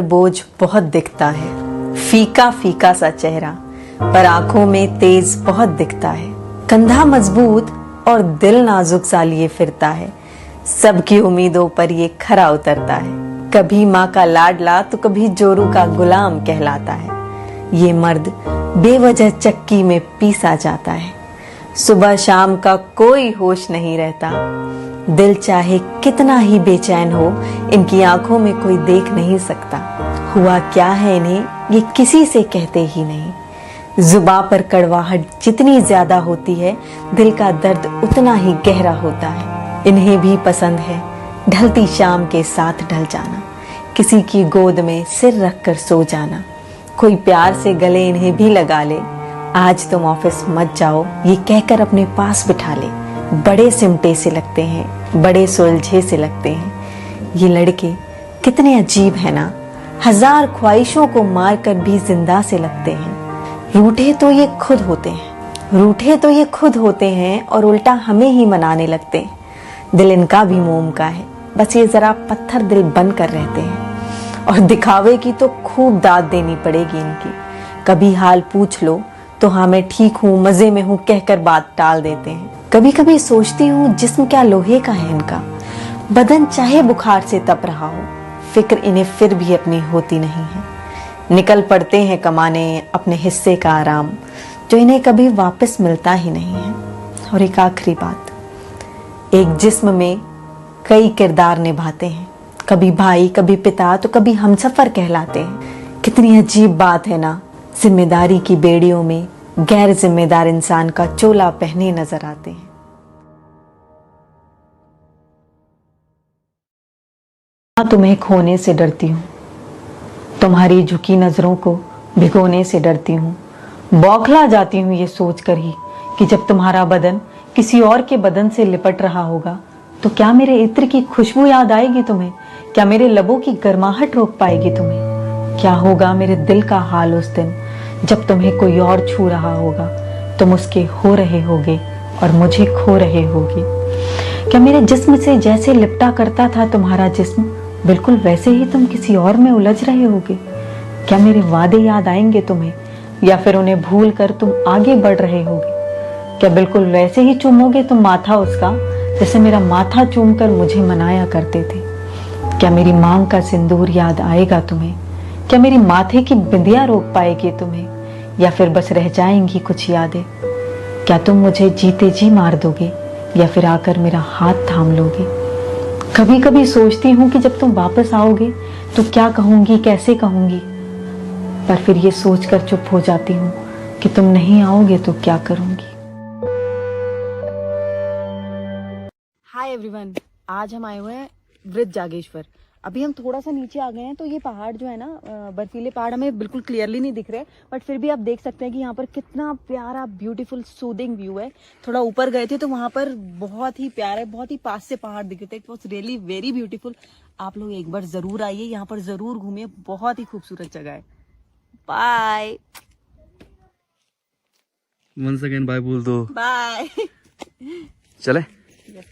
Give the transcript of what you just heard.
बोझ बहुत दिखता है, फीका फीका सा चेहरा, पर आंखों में तेज बहुत दिखता है। कंधा मजबूत और दिल नाजुक सा लिए फिरता है, सबकी उम्मीदों पर ये खरा उतरता है। कभी माँ का लाडला तो कभी जोरू का गुलाम कहलाता है। ये मर्द बेवजह चक्की में पीसा जाता है, सुबह शाम का कोई होश नहीं रहता। दिल चाहे कितना ही बेचैन हो, इनकी आंखों में कोई देख नहीं सकता। हुआ क्या है इन्हें ये किसी से कहते ही नहीं। जुबां पर कड़वाहट जितनी ज्यादा होती है, दिल का दर्द उतना ही गहरा होता है। इन्हें भी पसंद है ढलती शाम के साथ ढल जाना, किसी की गोद में सिर रखकर सो जाना। कोई प्यार से गले इन्हें भी लगा ले, आज तुम ऑफिस मत जाओ ये कहकर अपने पास बिठा ले। बड़े सिमटे से लगते हैं, बड़े सुलझे से लगते हैं। ये लड़के कितने अजीब है ना, हजार ख्वाहिशों को मार कर भी जिंदा से लगते हैं। रूठे तो ये खुद होते हैं, रूठे तो ये खुद होते हैं और उल्टा हमें ही मनाने लगते हैं। दिल इनका भी मोम का है, बस ये जरा पत्थर दिल बन कर रहते हैं। और दिखावे की तो खूब दाद देनी पड़ेगी इनकी। कभी हाल पूछ लो तो हाँ मैं ठीक हूँ, मजे में हूँ कहकर बात टाल देते हैं। कभी कभी सोचती हूँ जिस्म क्या लोहे का है इनका, बदन चाहे बुखार से तप रहा हो, फिक्र इन्हें फिर भी अपनी होती नहीं है। निकल पड़ते हैं कमाने अपने हिस्से का आराम, जो इन्हें कभी वापस मिलता ही नहीं है। और एक आखिरी बात, एक जिस्म में कई किरदार निभाते हैं, कभी भाई कभी पिता तो कभी हमसफर कहलाते हैं। कितनी अजीब बात है ना, जिम्मेदारी की बेड़ियों में गैर जिम्मेदार इंसान का चोला पहने नजर आते हैं। तुम्हें खोने से डरती हूँ, तुम्हारी झुकी नजरों को भिगोने से डरती हूँ। बौखला जाती हूँ ये सोचकर ही कि जब तुम्हारा बदन किसी और के बदन से लिपट रहा होगा तो क्या मेरे इत्र की खुशबू याद आएगी तुम्हें? क्या मेरे लबों की गर्माहट रोक पाएगी तुम्हें? क्या होगा मेरे दिल का हाल उस दिन जब तुम्हें कोई और छू रहा होगा? तुम उसके हो रहे होगे और मुझे खो रहे होगे। क्या मेरे जिस्म से जैसे लिपटा करता था तुम्हारा जिस्म, बिल्कुल वैसे ही तुम किसी और में उलझ रहे होगे? क्या मेरे वादे याद आएंगे तुम्हें, या फिर उन्हें भूल कर तुम आगे बढ़ रहे होगे? क्या बिल्कुल वैसे ही चूमोगे तुम माथा उसका, जैसे मेरा माथा चूमकर मुझे मनाया करते थे? क्या मेरी मांग का सिंदूर याद आएगा तुम्हें? क्या मेरी माथे की बिंदिया रोक पाएगी तुम्हें, या फिर बस रह जाएंगी कुछ यादें? क्या तुम मुझे जीते जी मार दोगे, या फिर आकर मेरा हाथ थाम लोगे? कभी कभी सोचती हूँ कि जब तुम वापस आओगे तो क्या कहूंगी, कैसे कहूंगी, पर फिर ये सोचकर चुप हो जाती हूँ कि तुम नहीं आओगे तो क्या करूंगी। हाय एवरीवन, आज हम आए हुए हैं वृद्ध जागेश्वर। अभी हम थोड़ा सा नीचे आ गए हैं तो ये पहाड़ जो है ना, बर्फीले पहाड़ हमें बिल्कुल क्लियरली नहीं दिख रहे, बट फिर भी आप देख सकते हैं कि यहाँ पर कितना प्यारा ब्यूटीफुल सूदिंग व्यू है। थोड़ा ऊपर गए थे तो वहां पर बहुत ही प्यारे, बहुत ही पास से पहाड़ दिख रहे थे। It was really very beautiful. आप लोग एक बार जरूर आइए, यहाँ पर जरूर घूमिए, बहुत ही खूबसूरत जगह है। बाय। वन सेकेंड बाय बोल दो। बाय। चले। yes.